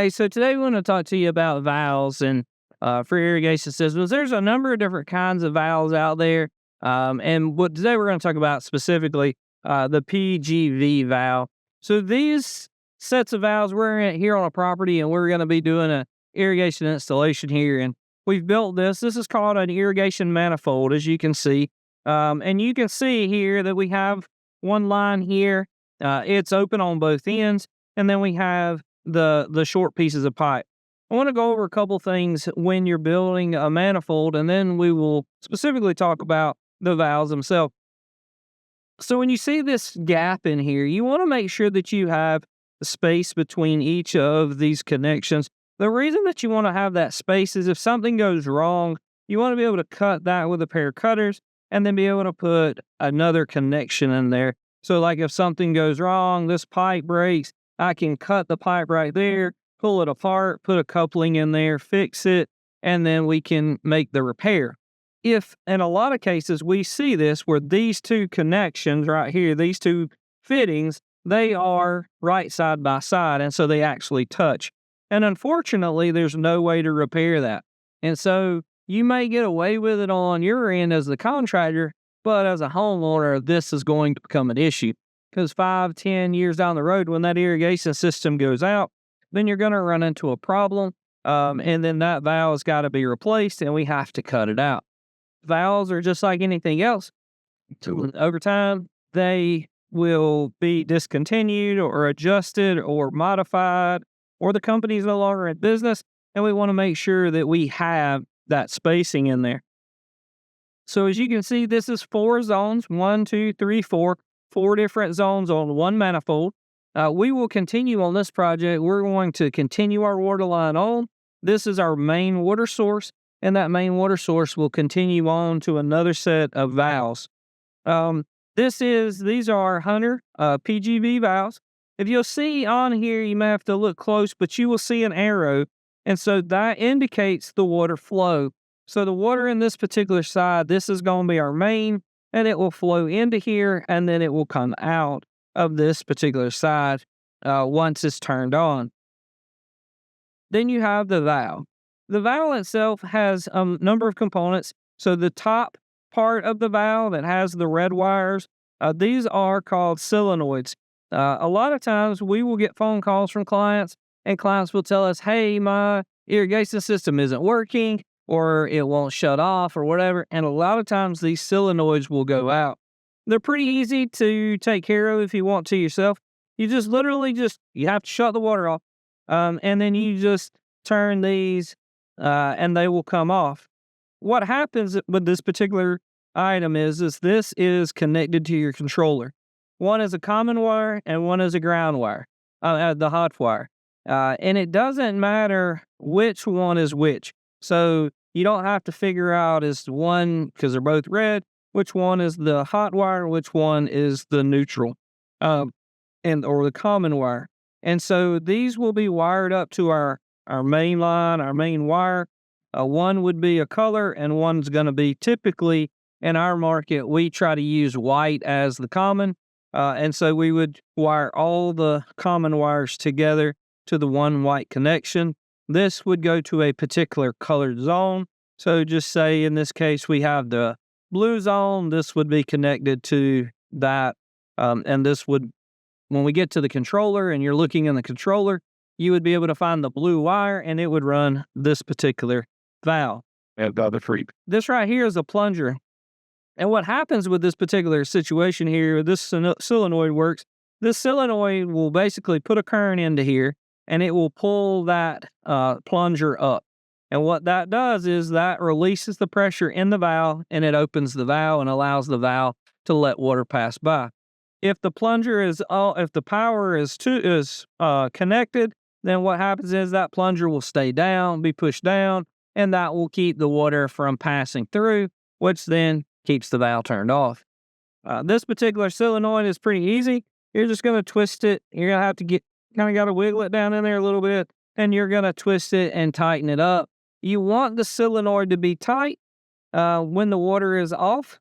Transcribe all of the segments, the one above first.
Hey, so today we want to talk to you about valves and for irrigation systems. There's a number of different kinds of valves out there, and what today we're going to talk about specifically the PGV valve. So these sets of valves, here on a property, and we're going to be doing a irrigation installation here, and we've built this. This is called an irrigation manifold, as you can see, and you can see here that we have one line here. It's open on both ends, and then we have the short pieces of pipe. I want to go over a couple things when you're building a manifold, and then we will specifically talk about the valves themselves. So when you see this gap in here, you want to make sure that you have the space between each of these connections. The reason that you want to have that space is if something goes wrong, you want to be able to cut that with a pair of cutters and then be able to put another connection in there. So like if something goes wrong, this pipe breaks, I can cut the pipe right there, pull it apart, put a coupling in there, fix it, and then we can make the repair. If in a lot of cases we see this where these two connections right here, these two fittings, they are right side by side, and so they actually touch. And unfortunately, there's no way to repair that. And so you may get away with it on your end as the contractor, but as a homeowner, this is going to become an issue. Because 5-10 years down the road, when that irrigation system goes out, then you're going to run into a problem, and then that valve's got to be replaced, and we have to cut it out. Valves are just like anything else. Over time, they will be discontinued or adjusted or modified, or the company's no longer in business, and we want to make sure that we have that spacing in there. So as you can see, this is 4 zones, 1, 2, 3, 4. 4 different zones on one manifold. We will continue on this project. We're going to continue our water line on. This is our main water source, and that main water source will continue on to another set of valves. These are Hunter PGV valves. If you'll see on here, you may have to look close, but you will see an arrow, and so that indicates the water flow. So the water in this particular side, this is going to be our main, and it will flow into here, and then it will come out of this particular side once it's turned on. Then you have the valve. The valve itself has a number of components. So the top part of the valve that has the red wires, these are called solenoids. A lot of times we will get phone calls from clients, and clients will tell us, hey, my irrigation system isn't working, or it won't shut off or whatever. And a lot of times these solenoids will go out. They're pretty easy to take care of if you want to yourself. You just literally you have to shut the water off. And then you just turn these and they will come off. What happens with this particular item is this is connected to your controller. One is a common wire and one is a ground wire, the hot wire. And it doesn't matter which one is which. So you don't have to figure out is one, because they're both red, which one is the hot wire, which one is the neutral, or the common wire. And so these will be wired up to our main line, our main wire. One would be a color, and one's going to be typically in our market, we try to use white as the common. And so we would wire all the common wires together to the one white connection. This would go to a particular colored zone. So just say in this case, we have the blue zone. This would be connected to that. And this would, when we get to the controller and you're looking in the controller, you would be able to find the blue wire and it would run this particular valve. And the other freak. This right here is a plunger. And what happens with this particular situation here, this solenoid works. This solenoid will basically put a current into here, and it will pull that plunger up. And what that does is that releases the pressure in the valve, and it opens the valve and allows the valve to let water pass by. If the plunger if the power is connected, then what happens is that plunger will stay down, be pushed down, and that will keep the water from passing through, which then keeps the valve turned off. This particular solenoid is pretty easy. You're just going to twist it. You're going to have to got to wiggle it down in there a little bit, and you're going to twist it and tighten it up. You want the solenoid to be tight when the water is off.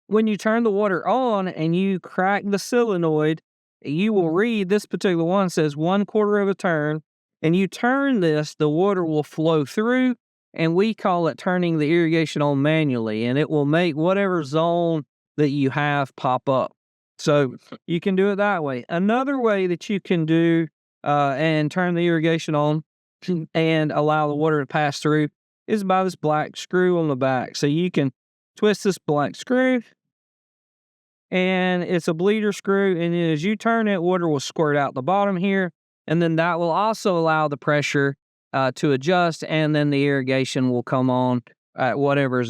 When you turn the water on and you crack the solenoid, you will read this particular one says 1/4 of a turn, and you turn this, the water will flow through, and we call it turning the irrigation on manually, and it will make whatever zone that you have pop up. So you can do it that way. Another way that you can do and turn the irrigation on and allow the water to pass through is by this black screw on the back. So you can twist this black screw, and it's a bleeder screw, and as you turn it, water will squirt out the bottom here, and then that will also allow the pressure to adjust, and then the irrigation will come on at whatever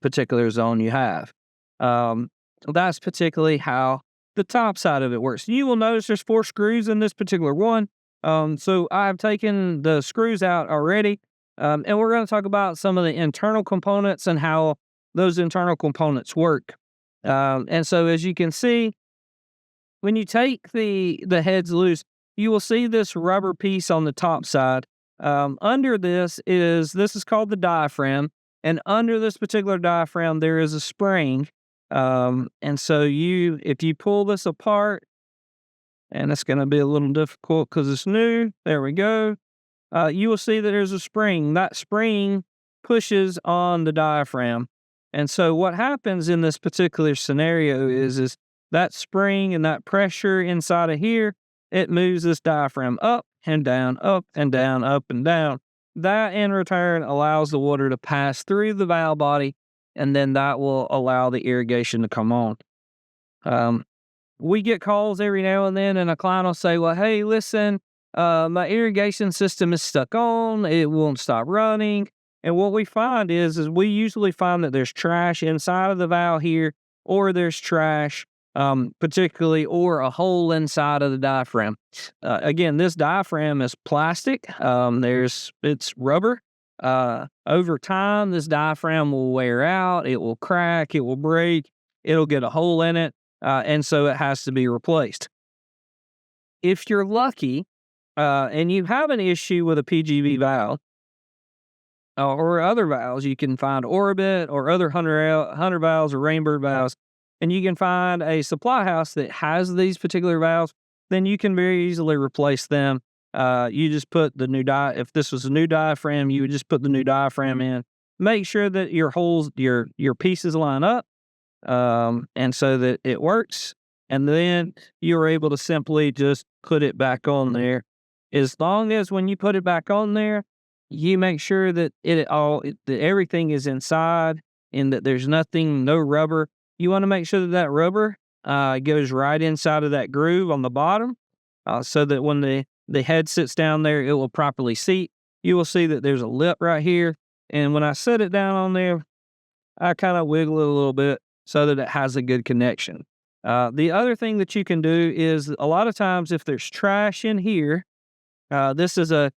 particular zone you have. That's particularly how the top side of it works. You will notice there's 4 screws in this particular one. So I've taken the screws out already, and we're going to talk about some of the internal components and how those internal components work. And so as you can see, when you take the heads loose, you will see this rubber piece on the top side. Under this is called the diaphragm, and under this particular diaphragm, there is a spring. And so if you pull this apart, and it's going to be a little difficult because it's new. There we go. You will see that there's a spring. That spring pushes on the diaphragm. And so what happens in this particular scenario is that spring and that pressure inside of here, it moves this diaphragm up and down, up and down, up and down. That in return allows the water to pass through the valve body, and then that will allow the irrigation to come on. We get calls every now and then, and a client will say, well, hey, listen, my irrigation system is stuck on. It won't stop running. And what we find is we usually find that there's trash inside of the valve here, or there's trash, particularly, or a hole inside of the diaphragm. Again, this diaphragm is plastic. It's rubber. Over time, this diaphragm will wear out. It will crack. It will break. It'll get a hole in it. And so it has to be replaced. If you're lucky, and you have an issue with a PGV valve, or other valves, you can find Orbit or other Hunter valves or Rainbird valves, and you can find a supply house that has these particular valves, then you can very easily replace them. You just put the new if this was a new diaphragm, you would just put the new diaphragm in. Make sure that your holes, your pieces line up, and so that it works. And then you're able to simply just put it back on there. As long as when you put it back on there, you make sure that that everything is inside and that there's no rubber. You want to make sure that rubber goes right inside of that groove on the bottom, so that when the head sits down there, it will properly seat. You will see that there's a lip right here, and when I set it down on there, I kind of wiggle it a little bit so that it has a good connection. The other thing that you can do is a lot of times if there's trash in here, this is a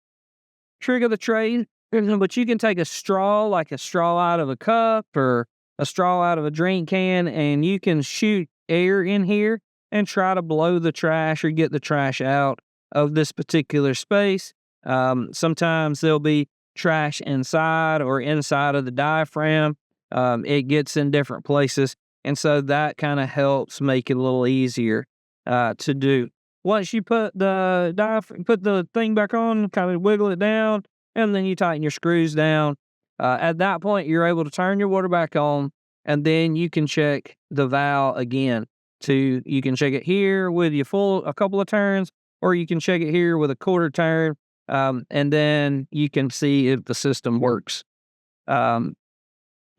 trick of the trade, but you can take a straw, like a straw out of a cup or a straw out of a drink can, and you can shoot air in here and try to blow the trash or get the trash out of this particular space. Sometimes there'll be trash inside or inside of the diaphragm. It gets in different places, and so that kind of helps make it a little easier to do. Once you put the thing back on, kind of wiggle it down, and then you tighten your screws down. At that point, you're able to turn your water back on, and then you can check the valve again. You can check it here with a couple of turns, or you can check it here with a quarter turn, and then you can see if the system works.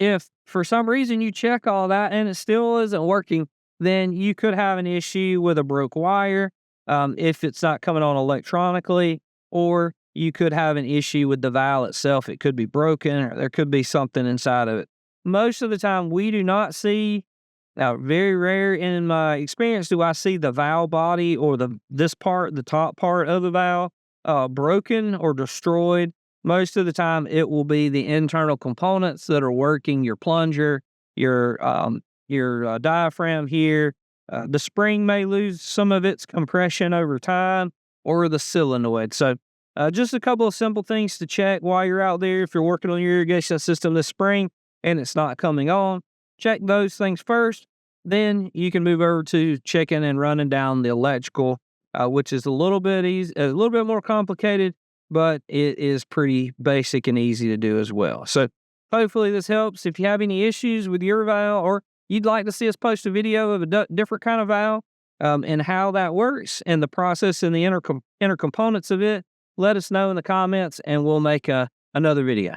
If for some reason you check all that and it still isn't working, then you could have an issue with a broke wire, if it's not coming on electronically, or you could have an issue with the valve itself. It could be broken, or there could be something inside of it. Most of the time, we do not see. Now, very rare in my experience do I see the valve body or the top part of the valve, broken or destroyed. Most of the time, it will be the internal components that are working, your plunger, your diaphragm here. The spring may lose some of its compression over time, or the solenoid. So just a couple of simple things to check while you're out there. If you're working on your irrigation system this spring and it's not coming on, check those things first. Then you can move over to checking and running down the electrical, which is a little bit more complicated. but it is pretty basic and easy to do as well. So hopefully this helps. If you have any issues with your valve, or you'd like to see us post a video of a different kind of valve and how that works and the process and the inner components of it, let us know in the comments and we'll make another video.